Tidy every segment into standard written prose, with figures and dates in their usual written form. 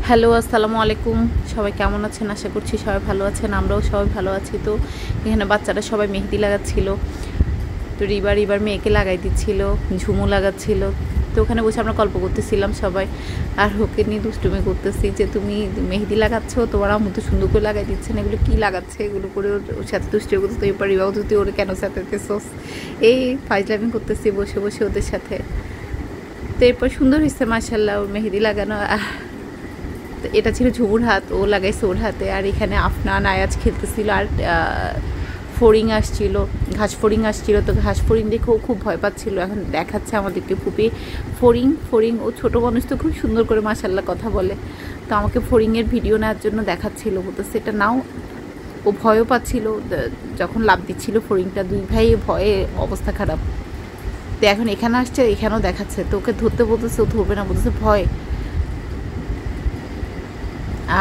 Hello, আসসালামু আলাইকুম। সবাই কেমন আছেন? আশা করছি সবাই ভালো আছেন। আমরাও সবাই ভালো আছি। তো এখানে বাচ্চারা সবাই মেহেদি লাগাচ্ছিল। তো রিবার মেয়েকে লাগাই দিচ্ছিল, ঝুমু লাগাচ্ছিল। তো ওখানে বসে আমরা গল্প করতেছিলাম সবাই। আর ওকে নিয়ে দুষ্টুমি করতেছি যে, তুমি মেহেদি লাগাচ্ছ, তোমার আম্মু তো সুন্দর করে লাগাই দিচ্ছেন, এগুলো কী লাগাচ্ছে, এগুলো করে ওর সাথে দুষ্টুমি করতে। এরপর রিবাও তুই ওরে কেন সাথেতেছস, এই ফাইজলামি করতেছি বসে বসে ওদের সাথে। তো এরপর সুন্দর হয়েছে মাশাআল্লাহ ওর মেহেদি লাগানো। এটা ছিল ঝুমুর হাত, ও লাগাইছে ওর হাতে। আর এখানে আফনান আয়াজ খেলতেছিল। আর ফড়িং আসছিল, ঘাস ফড়িং আসছিল। তো ঘাস ফড়িং দেখেও খুব ভয় পাচ্ছিল। এখন দেখাচ্ছে আমাদেরকে ফুপি ফড়িং। ও ছোটো মানুষ তো খুব সুন্দর করে মাশাআল্লাহ কথা বলে। তো আমাকে ফড়িংয়ের ভিডিও নেওয়ার জন্য দেখাচ্ছিল, বলতেছে এটা নাও। ও ভয়ও পাচ্ছিল যখন লাফ দিচ্ছিল ফড়িংটা। দুই ভাই ভয়ে অবস্থা খারাপ। তো এখন এখানে আসছে, এখানেও দেখাচ্ছে। তো ওকে ধরতে বলতেছে, ও ধরবে না, বলতেছে ভয়।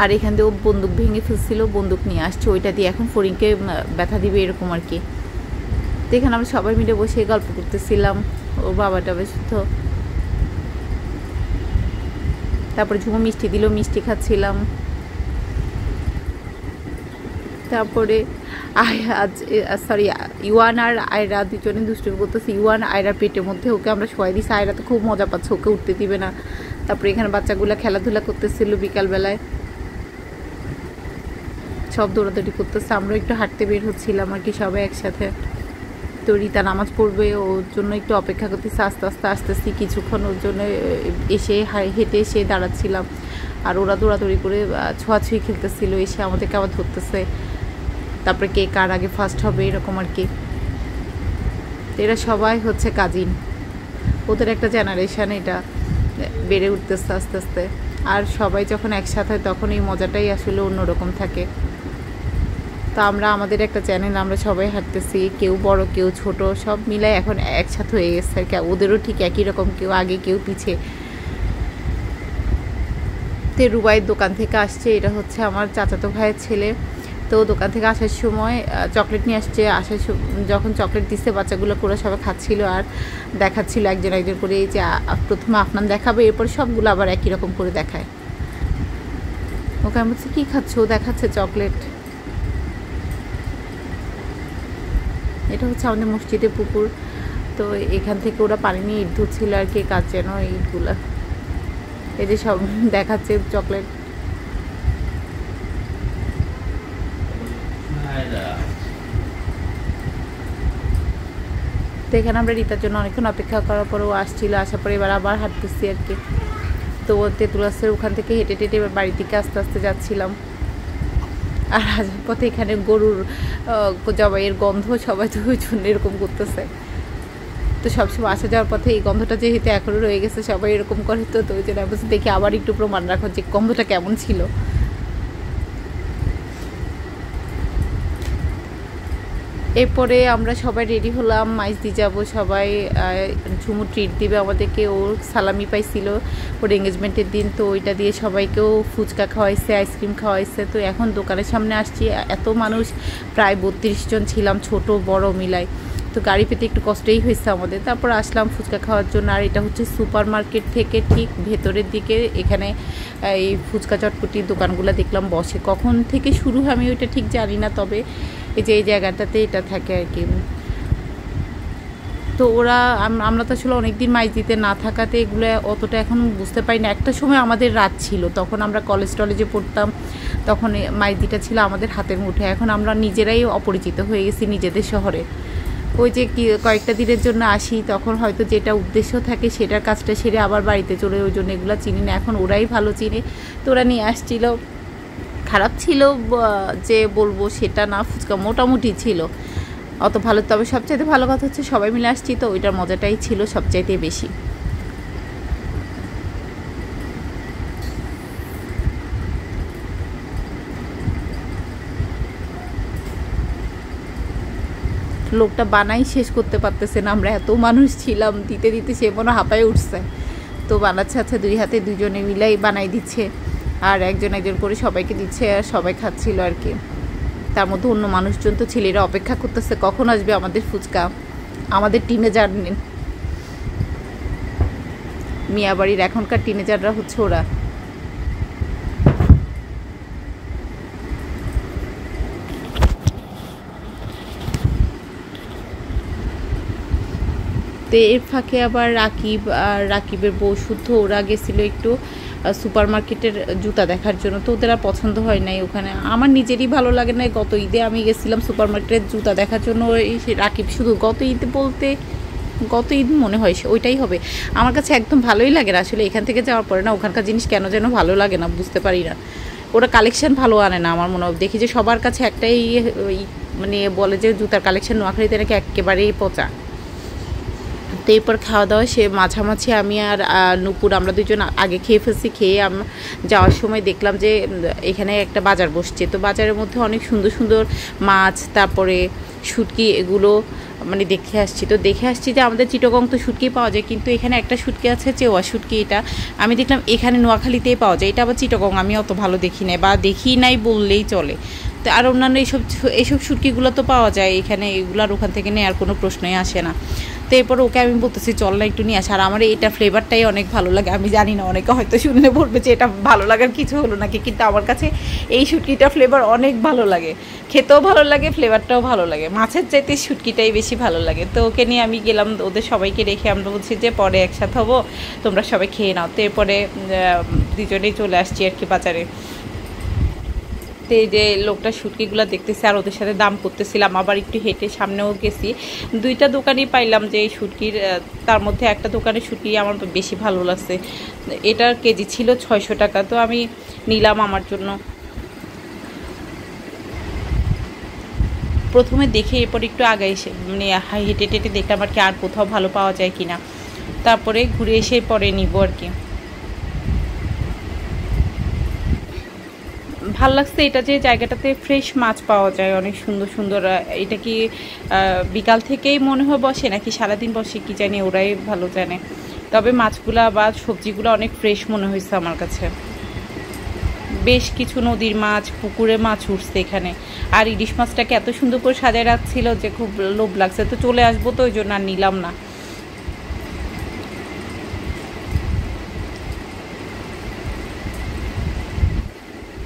আর এখান দিয়ে ও বন্দুক ভেঙে ফেলছিল, বন্দুক নিয়ে আসছে, ওইটা দিয়ে এখন ফড়িংকে ব্যথা দিবে এরকম আর কি। তো এখানে আমরা সবাই মিলে বসে গল্প করতেছিলাম। ওর বাবাটা বেশ তো, তারপরে ঝুমু মিষ্টি দিল, মিষ্টি খাচ্ছিলাম। তারপরে ইউয়ান আর আয়রা দুজনে দুষ্টুমি করতেছে। ইউয়ান আয়রার পেটের মধ্যে, ওকে আমরা শোয়াই দিছি। আয়রা তো খুব মজা পাচ্ছে, ওকে উঠতে দিবে না। তারপরে এখানে বাচ্চাগুলো খেলাধুলা করতেছিল বিকালবেলায়, সব দৌড়াদৌড়ি করতেছে। আমরা একটু হাঁটতে বের হচ্ছিলাম আর কি সবাই একসাথে। তো রিতা নামাজ পড়বে, ওর জন্য একটু অপেক্ষা করতেছি। আস্তে আস্তে আসতেছি, কিছুক্ষণ ওর জন্য এসে হেঁটে এসে দাঁড়াচ্ছিলাম। আর ওরা দৌড়াদৌড়ি করে ছোঁয়াছুঁই খেলতেছিল, এসে আমাদেরকে আবার ধরতেছে। তারপরে কে কার আগে ফার্স্ট হবে এরকম আর কি। এরা সবাই হচ্ছে কাজিন, ওদের একটা জেনারেশান, এটা বেড়ে উঠতেছে আস্তে আস্তে। আর সবাই যখন একসাথে হয় তখন এই মজাটাই আসলে অন্যরকম থাকে। তো আমরা আমাদের একটা চ্যানেল, আমরা সবাই হাঁটতেছি, কেউ বড় কেউ ছোট, সব মিলাই এখন একসাথে হয়ে গেছে আর কি। ওদেরও ঠিক একই রকম, কেউ আগে কেউ পিছে। তো রুবাইয়ের দোকান থেকে আসছে, এটা হচ্ছে আমার চাচাতো ভাইয়ের ছেলে। তো দোকান থেকে আসার সময় চকলেট নিয়ে আসছে। যখন চকলেট দিচ্ছে বাচ্চাগুলো করে সবাই খাচ্ছিল আর দেখাচ্ছিল একজন একজন করে। এই যে প্রথমে আফনান দেখাবে, এরপর সবগুলো আবার একই রকম করে দেখায়। ওকে আমি বলছি কী খাচ্ছ, ও দেখাচ্ছে চকলেট। এটা হচ্ছে আমাদের মসজিদের পুকুর। তো এখান থেকে ওরা পানি নিয়ে ইট ধরছিল আর কি, কাজ যেন ইটগুলা। এই যে সব দেখাচ্ছে চকলেট। তো এখানে আমরা রিতার জন্য অনেকক্ষণ অপেক্ষা করার পর ও আসছিল, আসার পরে এবার আবার হাঁটতেছি আর কি। তো তেঁতুল গাছের ওখান থেকে হেঁটে টেটে এবার বাড়ির দিকে আস্তে আস্তে যাচ্ছিলাম। আর আসার পথে এখানে গরুর জবাইয়ের গন্ধ, সবাই তো ওই জন্য এরকম করতেছে। তো সবসময় আসা যাওয়ার পথে এই গন্ধটা যেহেতু এখনও রয়ে গেছে, সবাই এরকম করে। তো ওই জন্য আমি দেখি আবার একটু প্রমাণ রাখো যে গন্ধটা কেমন ছিল। এরপরে আমরা সবাই রেডি হলাম, মাইজদি যাব সবাই। ঝুমু ট্রিট দিবে আমাদেরকে, ও সালামি পাইছিল ওর এঙ্গেজমেন্টের দিন। তো ওইটা দিয়ে সবাইকেও ফুচকা খাওয়াইছে, আইসক্রিম খাওয়াইছে। তো এখন দোকানের সামনে আসছি, এত মানুষ, প্রায় 32 জন ছিলাম, ছোট বড় মিলাই। তো গাড়ি পেতে একটু কষ্টই হয়েছে আমাদের। তারপর আসলাম ফুচকা খাওয়ার জন্য। আর এটা হচ্ছে সুপার মার্কেট থেকে ঠিক ভেতরের দিকে। এখানে এই ফুচকা চটপটির দোকানগুলো দেখলাম বসে। কখন থেকে শুরু হয় আমি ওইটা ঠিক জানি না, তবে এই যে এই জায়গাটাতে এটা থাকে আর কি। তো ওরা, আমরা তো আসলে অনেকদিন মাইজদিতে না থাকাতে এগুলো অতটা এখন বুঝতে পারি না। একটা সময় আমাদের রাত ছিল, তখন আমরা কলেজে পড়তাম, তখন মাইজদিটা ছিল আমাদের হাতের মুঠে। এখন আমরা নিজেরাই অপরিচিত হয়ে গেছি নিজেদের শহরে। ওই যে কয়েকটা দিনের জন্য আসি, তখন হয়তো যেটা উদ্দেশ্য থাকে সেটার কাজটা সেরে আবার বাড়িতে চলে, ওই জন্য এগুলো চিনি না। এখন ওরাই ভালো চিনে। তো ওরা নিয়ে আসছিল। খারাপ ছিল যে বলবো সেটা না, ফুচকা মোটামুটি ছিল, অত ভালো। তবে সবচাইতে ভালো কথা হচ্ছে সবাই মিলে আসছি, তো ওইটার মজাটাই ছিল সবচাইতে বেশি। লোকটা বানাই শেষ করতে পারতেছে না, আমরা এত মানুষ ছিলাম, দিতে দিতে সে মনে হাঁপায়ে উঠছে। তো বানাচ্ছে, আচ্ছা দুই হাতে দুজনে মিলাই বানাই দিচ্ছে, আর একজন একজন করে সবাইকে দিচ্ছে, আর সবাই খাচ্ছিল আর কি। তার মধ্যে অন্য মানুষজন তো ছেলেরা অপেক্ষা করতেছে কখন আসবে আমাদের ফুচকা। আমাদের টিনেজার, মিয়াবাড়ির এখনকার টিনেজাররা হচ্ছে ওরা। তো এর ফাঁকে আবার রাকিব আর রাকিবের বউ শুদ্ধ ওরা গেছিলো একটু সুপার মার্কেটের জুতা দেখার জন্য। তো ওদের আর পছন্দ হয় নাই ওখানে, আমার নিজেরই ভালো লাগে না। গত ঈদে আমি গেছিলাম সুপার মার্কেটের জুতা দেখার জন্য, রাকিব শুধু গত ঈদে বলতে গত ঈদ মনে হয় ওইটাই হবে। আমার কাছে একদম ভালোই লাগে না আসলে, এখান থেকে যাওয়ার পরে না ওখানকার জিনিস কেন যেন ভালো লাগে না, বুঝতে পারি না। ওরা কালেকশন ভালো আনে না আমার মনে হয়। দেখি যে সবার কাছে একটাই মানে বলে যে জুতার কালেকশন নোয়াখালীতে নাকি একেবারেই পচা। তো এরপর খাওয়া দাওয়া সে মাঝামাঝি আমি আর নূপুর আমরা দুজন আগে খেয়ে ফেলছি। খেয়ে আমরা যাওয়ার সময় দেখলাম যে এখানে একটা বাজার বসছে। তো বাজারের মধ্যে অনেক সুন্দর সুন্দর মাছ, তারপরে শুটকি, এগুলো মানে দেখে আসছি। তো দেখে আসছি যে আমাদের চিটাগং তো শুটকি পাওয়া যায়, কিন্তু এখানে একটা শুটকি আছে চেওয়া শুটকি, এটা আমি দেখলাম এখানে নোয়াখালীতেই পাওয়া যায়। এটা আবার চিটাগং আমি অত ভালো দেখি নাই, বা দেখি নাই বললেই চলে। তো আর অন্যান্য এইসব শুটকিগুলো তো পাওয়া যায় এখানে, এগুলো আর ওখান থেকে নেওয়ার কোনো প্রশ্নই আসে না। তো এরপর ওকে আমি বলতেছি চল না একটু নিয়ে আসা। আর আমার এটা ফ্লেভারটাই অনেক ভালো লাগে। আমি জানি না, অনেকে হয়তো শুনলে বলবে যে এটা ভালো লাগার কিছু হলো নাকি, কিন্তু আমার কাছে এই শুটকিটা ফ্লেভার অনেক ভালো লাগে, খেতেও ভালো লাগে, ফ্লেভারটাও ভালো লাগে। মাছের চাইতে শুটকিটাই বেশি ভালো লাগে। তো ওকে নিয়ে আমি গেলাম, ওদের সবাইকে রেখে আমরা বলছি যে পরে একসাথে হবো, তোমরা সবাই খেয়ে নাও। তো এরপরে দুজনেই চলে আসছি আর কি বাজারে। এই যে লোকটা শুটকিগুলো দেখতেছে আর ওদের সাথে দাম করতেছিলাম। আবার একটু হেঁটে সামনেও গেছি, দুইটা দোকানই পাইলাম যে এই শুটকির, তার মধ্যে একটা দোকানে শুটকি আমার বেশি ভালো লাগছে। এটার কেজি ছিল 600 টাকা। তো আমি নিলাম আমার জন্য। প্রথমে দেখে এরপর একটু আগে এসে মানে হেঁটে টেটে দেখলাম আর কি আর কোথাও ভালো পাওয়া যায় কিনা, তারপরে ঘুরে এসে পরে নিব আর কি। ভাল লাগছে এটা যে জায়গাটাতে ফ্রেশ মাছ পাওয়া যায়, অনেক সুন্দর সুন্দর। এটা কি বিকাল থেকেই মনে হয় বসে নাকি সারাদিন বসে কি জানি, ওরাই ভালো জানে। তবে মাছগুলা বা সবজিগুলো অনেক ফ্রেশ মনে হয়েছে আমার কাছে। বেশ কিছু নদীর মাছ, পুকুরে মাছ উঠছে এখানে। আর ইলিশ মাছটাকে এত সুন্দর করে সাজায় রাখছিল যে খুব লোভ লাগছে। তো চলে আসবো, তো ওই জন্য আর নিলাম না।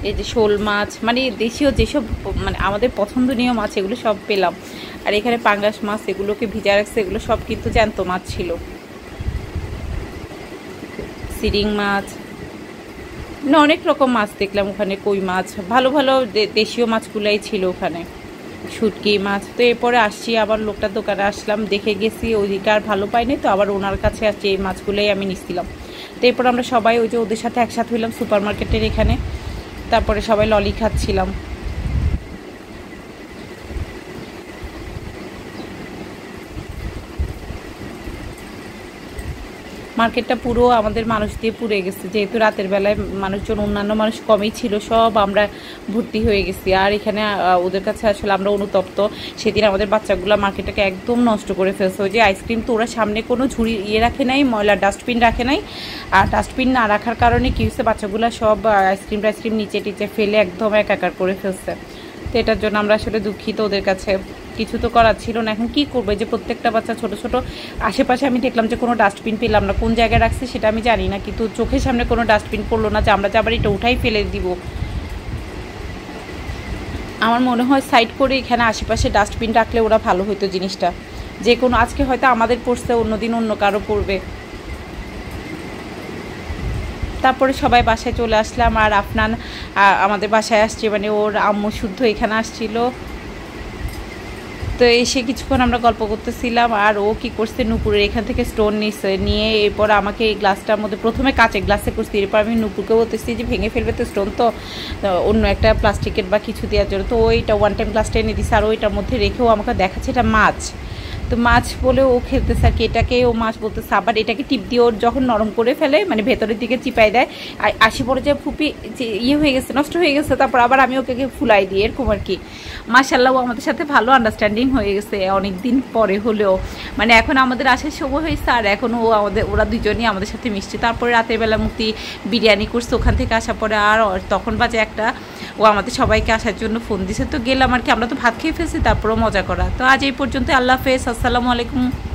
এই যে শোল মাছ, মানে দেশীয় যেসব মানে আমাদের পছন্দনীয় মাছ এগুলো সব পেলাম। আর এখানে পাঙ্গাস মাছ, এগুলোকে ভিজা রাখছে, এগুলো সব কিন্তু জ্যান্ত মাছ ছিল। সিরিং মাছ, না অনেক রকম মাছ দেখলাম ওখানে, কই মাছ, ভালো ভালো দেশীয় মাছগুলাই ছিল ওখানে, শুটকি মাছ। তো এরপরে আসছি আবার লোকটার দোকানে আসলাম, দেখে গেছি ওইদিকে আর ভালো পাইনি, তো আবার ওনার কাছে আসছি, এই মাছগুলোই আমি নিচ্ছিলাম। তো এরপর আমরা সবাই ওই যে ওদের সাথে একসাথে হইলাম সুপার মার্কেটের এখানে, তারপরে সবাই ললি খাচ্ছিলাম। মার্কেটটা পুরো আমাদের মানুষ দিয়ে পুড়ে গেছে, যেহেতু রাতের বেলায় মানুষজন, অন্যান্য মানুষ কমই ছিল, সব আমরা ভর্তি হয়ে গেছি। আর এখানে ওদের কাছে আসলে আমরা অনুতপ্ত। সেদিন আমাদের বাচ্চাগুলো মার্কেটটাকে একদম নষ্ট করে ফেলছে। ওই যে আইসক্রিম তো ওরা সামনে কোনো ঝুড়ি রাখে নাই, ময়লা ডাস্টবিন রাখে নাই। আর ডাস্টবিন না রাখার কারণে কী হচ্ছে, বাচ্চাগুলো সব আইসক্রিম নিচে টিচে ফেলে একদম একাকার করে ফেলছে। তো এটার জন্য আমরা আসলে দুঃখিত ওদের কাছে, কিছু তো করার ছিল না। এখন কি করবো, যে প্রত্যেকটা বাচ্চা ছোট ছোট, আশেপাশে আমি দেখলাম যে কোনো ডাস্টবিন পেলাম না, কোন জায়গায় রাখছে সেটা আমি জানি না, কিন্তু চোখের সামনে কোনো ডাস্টবিন পড়লো না যে আমরা যে আবার এটা উঠাই ফেলে দিব। আমার মনে হয় সাইড করে এখানে আশেপাশে ডাস্টবিন রাখলে ওরা ভালো হতো জিনিসটা, যে কোনো আজকে হয়তো আমাদের পড়ছে, অন্যদিন অন্য কারো পড়বে। তারপরে সবাই বাসায় চলে আসলাম। আর আফনান আমাদের বাসায় আসছে, মানে ওর আম্মু শুদ্ধ এখানে আসছিল। তো এসে কিছুক্ষণ আমরা গল্প করতেছিলাম। আর ও কি করছে, নূপুরের এখান থেকে স্টোন নিয়ে এরপর আমাকে এই গ্লাসটার মধ্যে, প্রথমে কাঁচের গ্লাসে করছি, এরপর আমি নূপুরকে বলতেছি যে ভেঙে ফেলবে তো স্টোন, তো অন্য একটা প্লাস্টিকের বা কিছু দেওয়ার জন্য। তো ওইটা ওয়ান টাইম গ্লাসটা এনে দিচ্ছে, আর ওইটার মধ্যে রেখেও আমাকে দেখাচ্ছে এটা মাছ। তো মাছ বলে ও খেলতেছে আর কি, এটাকে ও মাছ বলতেছে। আবার এটাকে টিপ দিয়ে ওর যখন নরম করে ফেলে, মানে ভেতরের দিকে চিপাই দেয়, আর আসি পরে যে ফুপি ইয়ে হয়ে গেছে, নষ্ট হয়ে গেছে, তারপর আবার আমি ওকে ফুলাই দিই, এরকম আর কি। মাশাআল্লাহ ও আমাদের সাথে ভালো আন্ডারস্ট্যান্ডিং হয়ে গেছে অনেক দিন পরে হলেও, মানে এখন আমাদের আসার সময় হয়েছে, আর এখন ওরা দুজনই আমাদের সাথে মিশছে। তারপরে রাতের বেলা মুক্তি বিরিয়ানি করছে ওখান থেকে আসার পরে, আর তখন বাজে একটা, ও আমাদের সবাইকে আসার জন্য ফোন দিছে। তো গেলাম আর কি, আমরা তো ভাত খেয়ে ফেলছি, তারপরেও মজা করা। তো আজ এই পর্যন্ত, আল্লাহ হাফেজ, আসসালামু আলাইকুম।